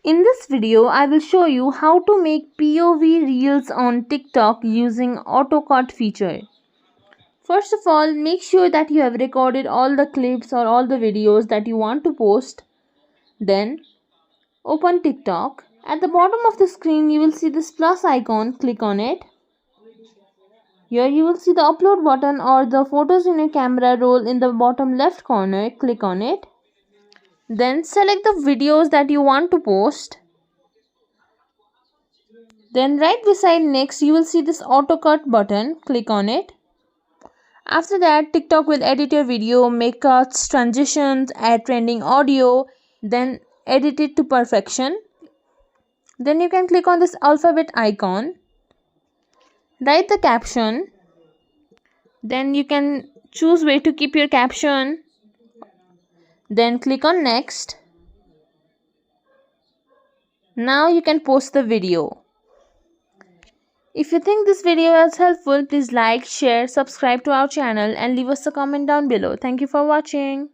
In this video, I will show you how to make POV reels on TikTok using AutoCut feature. First of all, make sure that you have recorded all the clips or all the videos that you want to post. Then, open TikTok. At the bottom of the screen, you will see this plus icon. Click on it. Here you will see the upload button or the photos in your camera roll in the bottom left corner. Click on it. Then select the videos that you want to post. Then right beside next you will see this AutoCut button. Click on it. After that, TikTok will edit your video, make cuts, transitions, add trending audio, then edit it to perfection. Then you can click on this alphabet icon. Write the caption. Then you can choose where to keep your caption. Then click on next. Now you can post the video. If you think this video was helpful, please like, share, subscribe to our channel and leave us a comment down below. Thank you for watching.